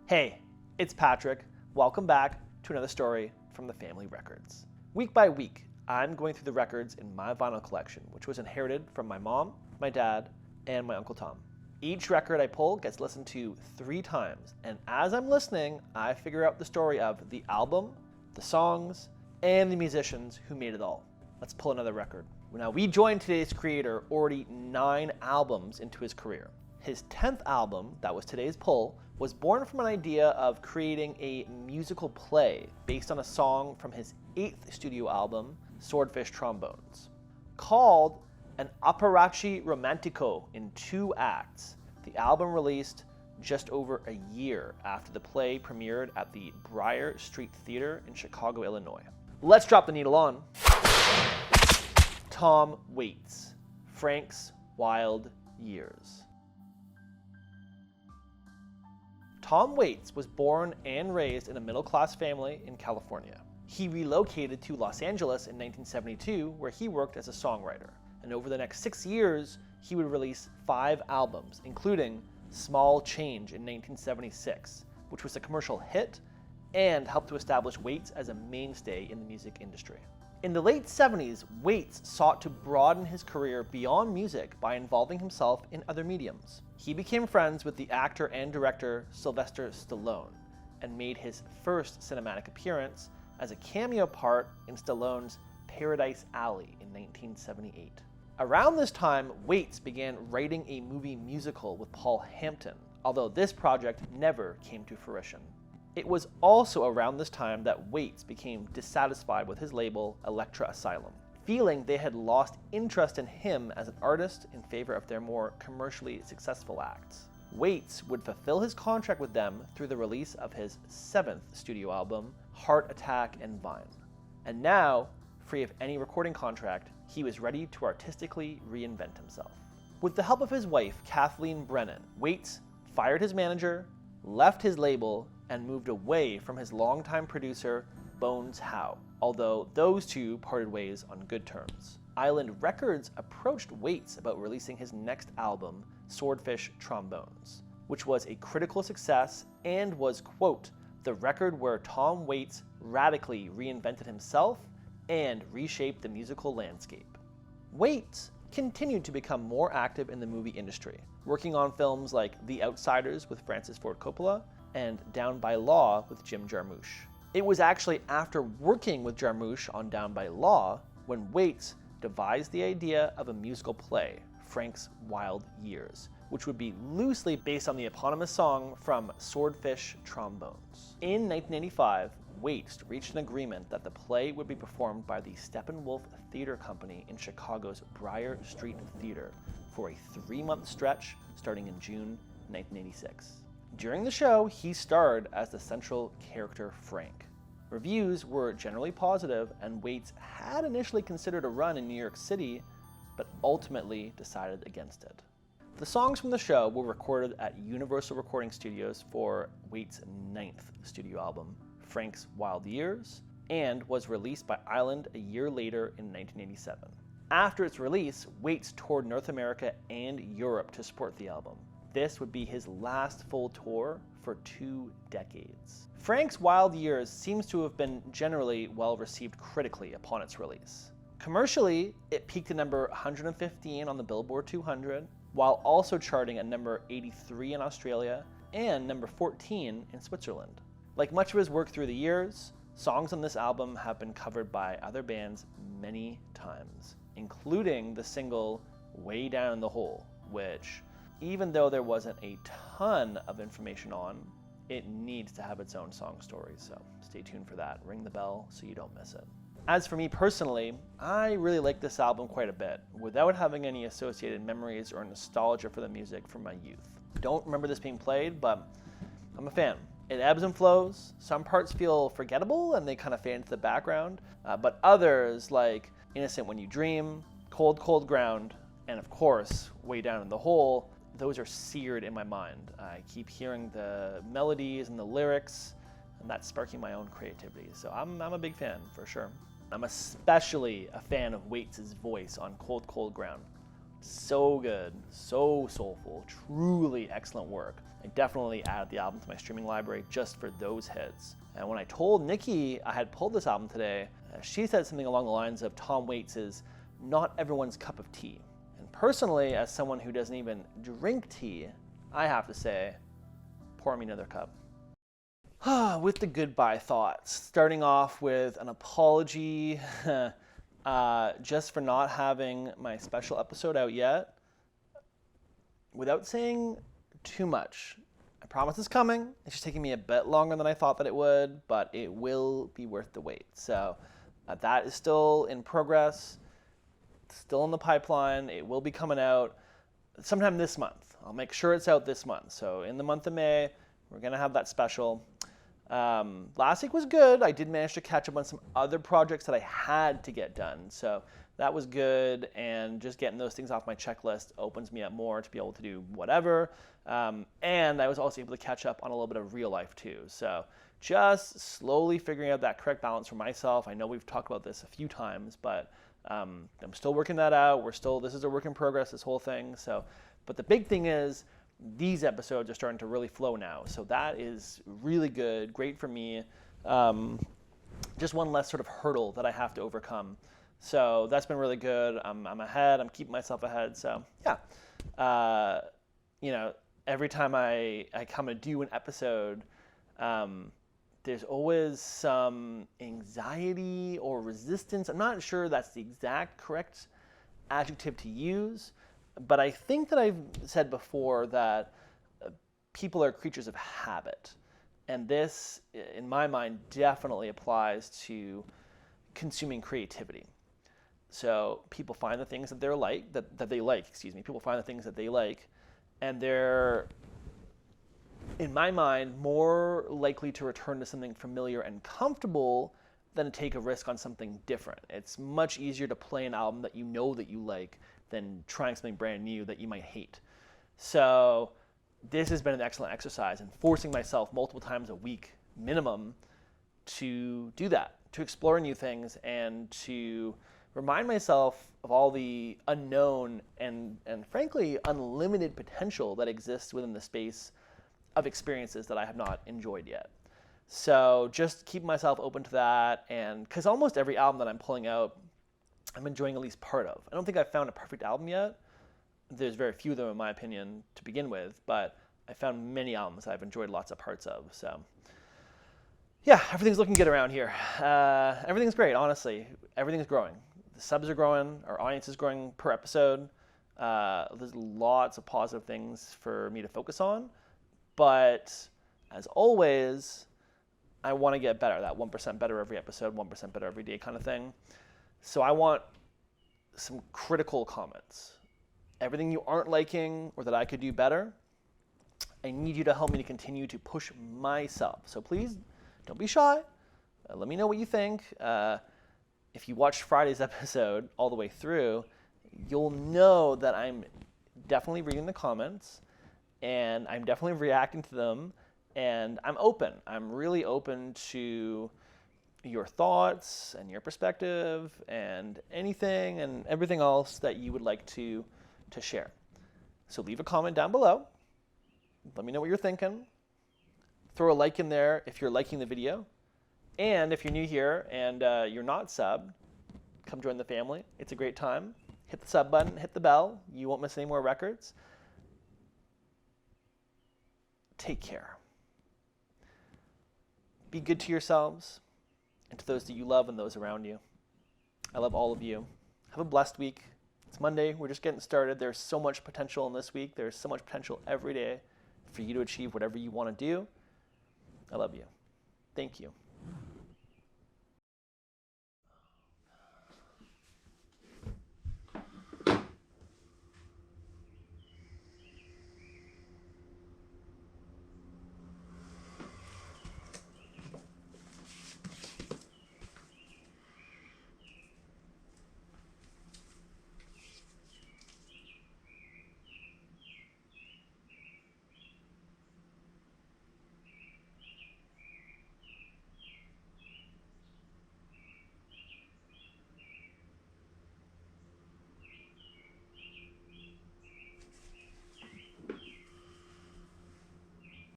Hey, it's Patrick. Welcome back to another story from the family records. Week by week, I'm going through the records in my vinyl collection, which was inherited from my mom, my dad, and my Uncle Tom. Each record I pull gets listened to 3 times, and as I'm listening, I figure out the story of the album, the songs, and the musicians who made it all. Let's pull another record. Now, we joined today's creator already 9 albums into his career. His 10th album, that was today's pull, was born from an idea of creating a musical play based on a song from his 8th studio album, Swordfish Trombones. Called an Apparecchi Romantico in 2 acts, the album released just over a year after the play premiered at the Briar Street Theater in Chicago, Illinois. Let's drop the needle on. Tom Waits, Frank's Wild Years. Tom Waits was born and raised in a middle-class family in California. He relocated to Los Angeles in 1972, where he worked as a songwriter. And over the next 6 years, he would release 5 albums, including Small Change in 1976, which was a commercial hit and helped to establish Waits as a mainstay in the music industry. In the late 70s, Waits sought to broaden his career beyond music by involving himself in other mediums. He became friends with the actor and director Sylvester Stallone and made his first cinematic appearance as a cameo part in Stallone's Paradise Alley in 1978. Around this time, Waits began writing a movie musical with Paul Hampton, although this project never came to fruition. It was also around this time that Waits became dissatisfied with his label, Elektra Asylum, feeling they had lost interest in him as an artist in favor of their more commercially successful acts. Waits would fulfill his contract with them through the release of his 7th studio album, Heart Attack and Vine. And now, free of any recording contract, he was ready to artistically reinvent himself. With the help of his wife, Kathleen Brennan, Waits fired his manager, left his label, and moved away from his longtime producer, Bones Howe, although those two parted ways on good terms. Island Records approached Waits about releasing his next album, Swordfish Trombones, which was a critical success and was, quote, the record where Tom Waits radically reinvented himself and reshaped the musical landscape. Waits continued to become more active in the movie industry, working on films like The Outsiders with Francis Ford Coppola and Down by Law with Jim Jarmusch. It was actually after working with Jarmusch on Down by Law when Waits devised the idea of a musical play, Frank's Wild Years, which would be loosely based on the eponymous song from Swordfish Trombones. In 1985, Waits reached an agreement that the play would be performed by the Steppenwolf Theater Company in Chicago's Briar Street Theater for a 3-month stretch starting in June 1986. During the show, he starred as the central character Frank. Reviews were generally positive, and Waits had initially considered a run in New York City, but ultimately decided against it. The songs from the show were recorded at Universal Recording Studios for Waits' 9th studio album, Frank's Wild Years, and was released by Island a year later in 1987. After its release, Waits toured North America and Europe to support the album. This would be his last full tour for 2 decades. Frank's Wild Years seems to have been generally well received critically upon its release. Commercially, it peaked at number 115 on the Billboard 200, while also charting at number 83 in Australia and number 14 in Switzerland. Like much of his work through the years, songs on this album have been covered by other bands many times, including the single Way Down in the Hole, which, even though there wasn't a ton of information on, it needs to have its own song story, so stay tuned for that. Ring the bell so you don't miss it. As for me personally, I really like this album quite a bit, without having any associated memories or nostalgia for the music from my youth. Don't remember this being played, but I'm a fan. It ebbs and flows. Some parts feel forgettable and they kind of fade into the background, but others, like Innocent When You Dream, Cold Cold Ground, and of course, Way Down in the Hole, those are seared in my mind. I keep hearing the melodies and the lyrics, and that's sparking my own creativity. So I'm a big fan, for sure. I'm especially a fan of Waits' voice on Cold Cold Ground. So good, so soulful, truly excellent work. I definitely added the album to my streaming library just for those hits. And when I told Nikki I had pulled this album today, she said something along the lines of Tom Waits is not everyone's cup of tea. And personally, as someone who doesn't even drink tea, I have to say, pour me another cup. With the goodbye thoughts, starting off with an apology just for not having my special episode out yet. Without saying too much, I promise it's coming. It's just taking me a bit longer than I thought that it would, but it will be worth the wait. So that is still in progress, still in the pipeline. It will be coming out sometime this month. I'll make sure it's out this month. So in the month of May, we're going to have that special. Last week was good. I did manage to catch up on some other projects that I had to get done. So that was good, and just getting those things off my checklist opens me up more to be able to do whatever. And I was also able to catch up on a little bit of real life too. So just slowly figuring out that correct balance for myself. I know we've talked about this a few times, but I'm still working that out. This is a work in progress, this whole thing. So, but the big thing is these episodes are starting to really flow now. So that is really good, great for me. Just one less sort of hurdle that I have to overcome. So that's been really good. I'm ahead. I'm keeping myself ahead. So yeah, every time I come to do an episode, there's always some anxiety or resistance. I'm not sure that's the exact correct adjective to use, but I think that I've said before that people are creatures of habit. And this, in my mind, definitely applies to consuming creativity. So people find the things that they like, People find the things that they like, and they're, in my mind, more likely to return to something familiar and comfortable than to take a risk on something different. It's much easier to play an album that you know that you like than trying something brand new that you might hate. So this has been an excellent exercise in forcing myself multiple times a week minimum to do that, to explore new things and to remind myself of all the unknown and frankly unlimited potential that exists within the space of experiences that I have not enjoyed yet. So just keep myself open to that, and because almost every album that I'm pulling out, I'm enjoying at least part of. I don't think I've found a perfect album yet. There's very few of them in my opinion to begin with, but I found many albums I've enjoyed lots of parts of. So yeah, everything's looking good around here. Everything's great, honestly. Everything's growing. The subs are growing, our audience is growing per episode. There's lots of positive things for me to focus on. But as always, I want to get better, that 1% better every episode, 1% better every day kind of thing. So I want some critical comments. Everything you aren't liking or that I could do better, I need you to help me to continue to push myself. So please don't be shy. Let me know what you think. If you watched Friday's episode all the way through, you'll know that I'm definitely reading the comments and I'm definitely reacting to them, and I'm open. I'm really open to your thoughts and your perspective and anything and everything else that you would like to share. So leave a comment down below. Let me know what you're thinking. Throw a like in there if you're liking the video. And if you're new here and you're not subbed, come join the family. It's a great time. Hit the sub button, hit the bell. You won't miss any more records. Take care. Be good to yourselves and to those that you love and those around you. I love all of you. Have a blessed week. It's Monday. We're just getting started. There's so much potential in this week. There's so much potential every day for you to achieve whatever you want to do. I love you. Thank you.